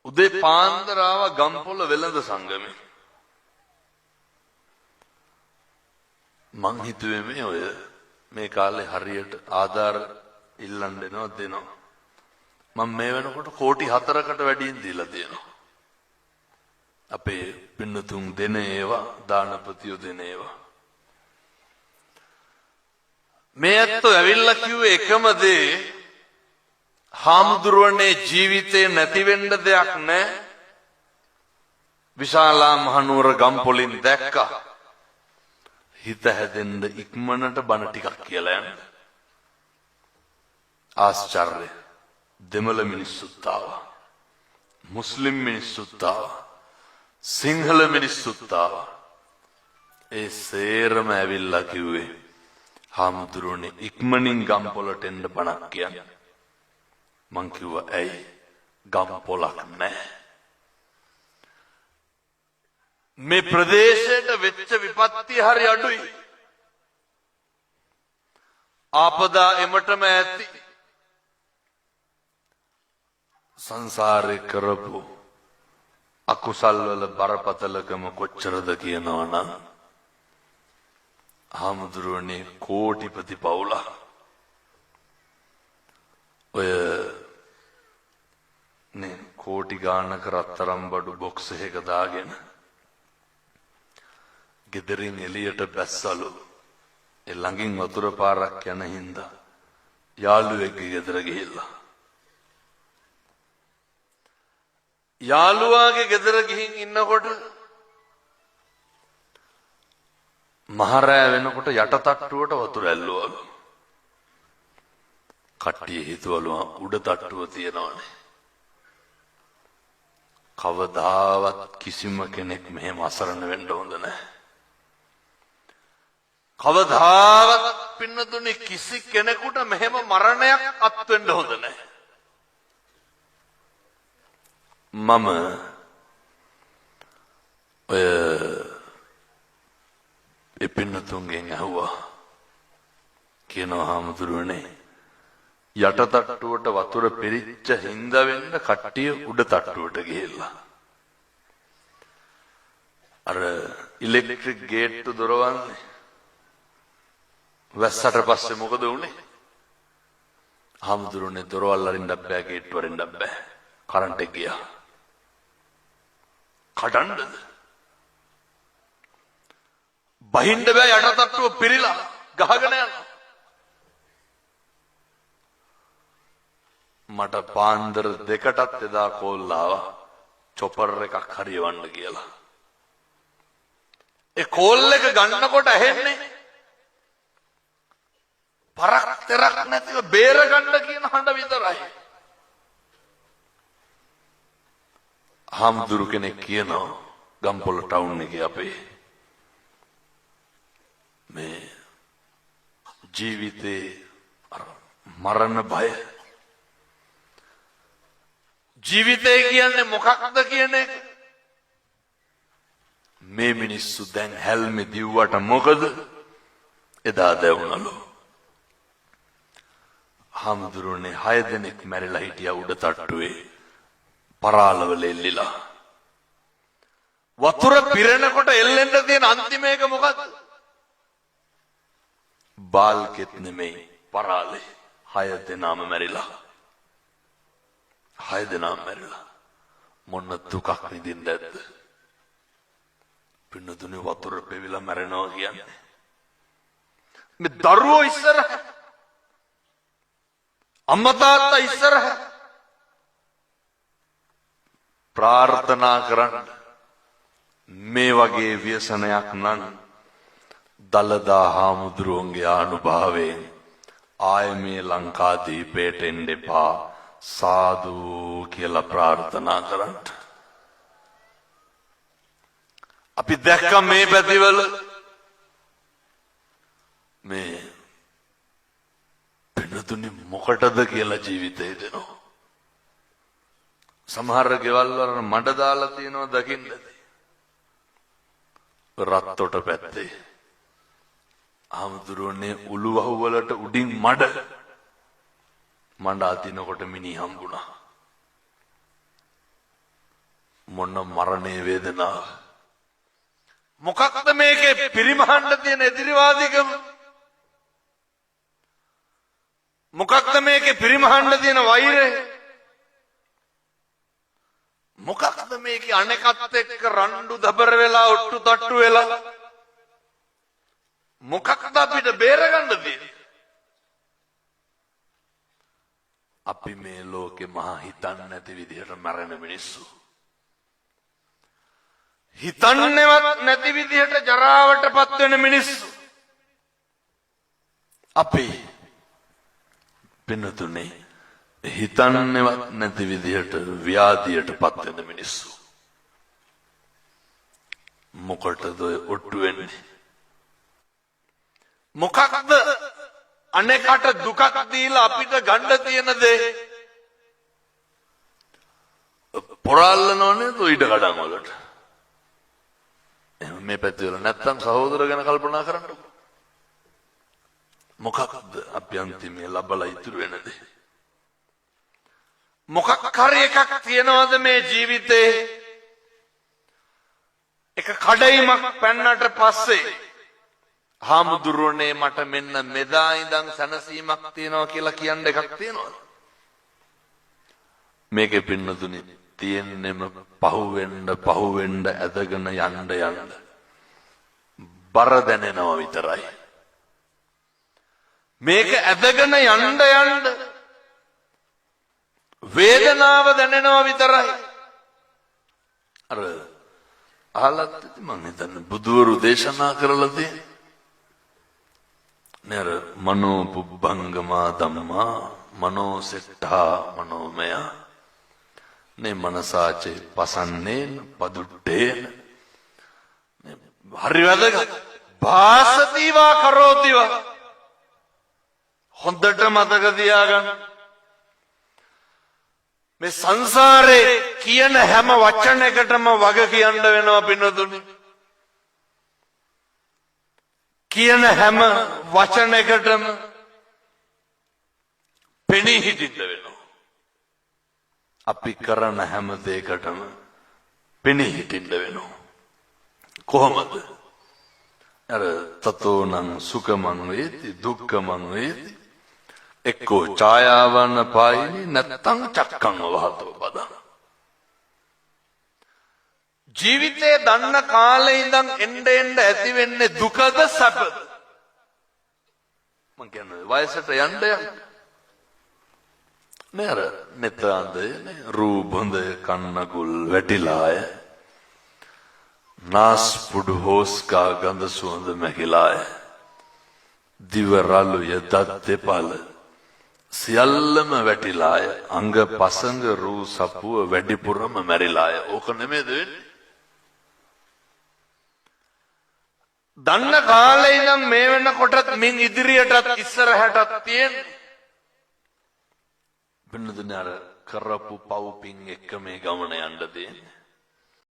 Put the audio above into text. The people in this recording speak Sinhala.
උදේ පාන්දර ආවා ගම්පොළ වෙළඳ සංගමේ. මං හිතුවේ මේ කාලේ හරියට ආධාර ඉල්ලන්න දෙනවා. මම මේ වෙනකොට කෝටි 4කට වැඩියෙන් දීලා තියෙනවා. අපේ පින්නතුන් දෙන ඒවා, දානපතියෝ දෙන ඒවා. මේ ඇත්තෝ ඇවිල්ලා කිව්වේ එකම දේ, හාමුදුරුවනේ ජීවිතේ නැති වෙන්න දෙයක් නැහැ. විශාලා මහනුවර ගම්පොලින් දැක්කා. හිත හැදෙන්න ඉක්මනට බණ ටිකක් කියලා යන්න. ආශ්චර්ය. දෙමළ මිනිස්සුත් ආවා. මුස්ලිම් මිනිස්සුත් ආවා. සිංහල මිනිස්සුත් ආවා. ඒ සේරම ඇවිල්ලා කිව්වේ හාමුදුරුවනේ ඉක්මනින් ගම්පොලට එන්න බණක් කියන්න. මං කිව්වා ඇයි ගම්පොලක් නැහැ. මේ ප්‍රදේශයට වෙච්ච විපත්ති හරි අඩුයි. ආපදා එමටම ඇති. සංසාරේ කරපු අකුසල් වල බරපතලකම කොච්චරද කියනවනම් හාමුදුරුවනේ කෝටිපති පවුලක්. ඔය නේ කෝටි ගානක රත්තරම් බඩු බොක්ස් එකක දාගෙන ගෙදරින් එළියට බැස්සලු. ඒ ළඟින් වතුර පාරක් යන හින්දා යාළුවෙක්ගේ ගෙදර ගිහිල්ලා. යාළුවාගේ ගෙදර ගිහින් ඉන්නකොට මහරෑ වෙනකොට යට තට්ටුවට වතුර ඇල්ලුවලු. කට්ටිය හිතුවලු උඩ තට්ටුව තියනවනේ. කවදාවත් කිසිම කෙනෙක් මෙහෙම අසරණ වෙන්න හොඳ නැහැ. කවදාවත් පින්නතුනි කිසි කෙනෙකුට මෙහෙම මරණයක් අත් වෙන්න හොඳ නැහැ. මම ඔය පින්නතුන්ගෙන් අහුවා කියනවා හාමුදුරුවනේ යට තට්ටුවට වතුර පිරිච්ච හින්දා වෙන්න කට්ටිය උඩ තට්ටුවට ගිහිල්ලා අර ඉලෙක්ට්‍රික් ගේට්ටු දොරවන්නේ වැස්සට පස්සේ මොකද වුනේ? හාමුදුරුවනේ දොරවල් අරින්න බෑ, ගේට්ටු අරින්න බෑ, කරන්ට් එක ගියා. කඩන්නද? බහින්න බෑ, යට තට්ටුව පිරීලා ගහගෙන යනවා. මට පාන්දර 2ටත් එදා කෝල් ආවා චොපර් එකක් හරියවන්න කියලා. ඒ කෝල් එක ගන්නකොට ඇහෙන්නේ පරක් තරක් නැතිව බේර ගන්න කියන හඬ විතරයි. හාමුදුරු කෙනෙක් කියනවා ගම්පොළ ටවුන් එකේ අපේ මේ ජීවිතේ මරණ බය. ජීවිතය කියන්නේ මොකක්ද කියන එක මේ මිනිස්සු දැන් හැල්මේ දිව්වට මොකද එදා දැවුණලු. හාමුදුරුවනේ 6 දෙනෙක් මැරිලා හිටියා උඩ තට්ටුවේ පරාලවල එල්ලිලා. වතුර පිරෙනකොට එල්ලෙන්න තියෙන අන්තිම එක මොකද්ද? බාල්කෙත් නෙමෙයි පරාලේ 6 දෙනාම මැරිලා. 6 දෙනාම මැරිලා. මොන දුකක් විඳින්නද? පින්නතුනේ වතුර පෙවිලා මැරෙනවා කියන්නේ. මේ දරුවෝ ඉස්සරහ අම්මා තාත්තා ඉස්සරහ ප්‍රාර්ථනා කරන්න මේ වගේ ව්‍යසනයක් නම් දලදා හාමුදුරුවන්ගේ ආනුභාවයෙන් ආය මේ ලංකාදීපයට එන්න එපා සාදු කියලා ප්‍රාර්ථනා කරන්න. අපි දැක්ක මේ පැතිවල මේ පින්නතුනි මොකටද කියලා ජීවිතේ දෙනවා. සමහර ගෙවල් වල මඩ දාලා තියෙනවා දකින්නද? රත්තොට පැත්තේ ආමුදුරෝනේ උළුවහු වලට උඩින් මඩ අදිනකොට මිනි හම්බුණා. මොන මරණේ වේදනාව. මොකක්ද මේකේ පිරිමහන්න තියෙන එදිරිවාදිකම? මොකක්ද මේකේ පිරිමහන්න තියෙන වෛරය? මොකක්ද මේකේ අනෙකත් එක්ක රණ්ඩු දබර වෙලා ඔට්ටු තට්ටු වෙලා මොකක්ද අපිට බේරගන්න තියෙන්නේ? අපි මේ ලෝකෙ මහා හිතන්නේ නැති විදිහට මැරෙන මිනිස්සු. හිතන්නේවත් නැති විදිහට ජරාවටපත් වෙන මිනිස්සු. අපි පින්නතුනේ හිතන්නේවත් නැති විදිහට ව්‍යාධියටපත් වෙන මිනිස්සු. මොකටද ඔට්ටු වෙන්නේ? මොකක්ද අනෙකට දුකක් දීලා අපිට ගන්න තියෙන දේ? පොරාලනෝනේ તો ඊට කඩන් වලට. එහෙනම් මේ පැත්තේ වල නැත්තම් සහෝදර ගැන කල්පනා කරන්නකො. මොකක්ද අපි අන්තිමේ ලබලා ඉතුරු වෙන දේ? මොකක් හරි එකක් තියනවද මේ ජීවිතේ? එක කඩයිමක් පැන්නට පස්සේ හාමුදුරුවනේ මට මෙන්න මෙදා ඉඳන් සැනසීමක් තියෙනවා කියලා කියන්න එකක් තියෙනවද? මේකේ පින්නතුනි තියෙන්නෙම පහුවෙන්න ඇදගෙන යන්න බර දැනෙනවා විතරයි. මේක ඇදගෙන යන්න වේදනාව දැනෙනවා විතරයි. අර අහලත් මම හිතන්නේ බුදුවරු දේශනා කරලා තියෙන්නේ නේද? මනෝ පුබ්බංගමා ධම්මා මනෝ සෙට්ඨා මනෝමය නේ මනසාචේ පසන්නේන පදුට්ටේන. හරි වැදගත්. භාසතිවා කරෝතිවා. හොඳට මතක තියාගන්න. මේ සංසාරේ කියන හැම වචනයකටම වග කියන්න වෙනවා පින්නතුනි. කියන හැම වචනයකටම පෙනී හිටින්න වෙනවා. අපි කරන හැම දෙයකටම පෙනී හිටින්න වෙනවා. කොහොමද? අර තතෝනං සුඛමං වේති දුක්ඛමං වේති එක්කෝ ඡායාවන පායිනි නැත්තං චක්කං වහතෝ පදං. ජීවිතේ දන්න කාලේ ඉඳන් එන්න ඇති වෙන්නේ දුකද සැපද? මං කියන්නේ වයසට යන්න නේර මෙතනද රූපොඳ කන්නකුල් වැටිලාය නාස් පුඩු හෝස්කා ගඳ සුවඳ මැකිලාය දිව රළුය දත් දෙපළ සියල්ලම වැටිලාය අංග පසංග රූ සපුව වැඩිපුරම මැරිලාය. ඕක නෙමෙයිද වෙන්නේ? දන්න කාලේ ඉඳන් මේ වෙනකොටත් මින් ඉදිරියටත් ඉස්සරහටත් තියෙන්නේ වෙනදන අර කරපු පව් පින් එක්ක මේ ගමන යන්න දෙන්නේ.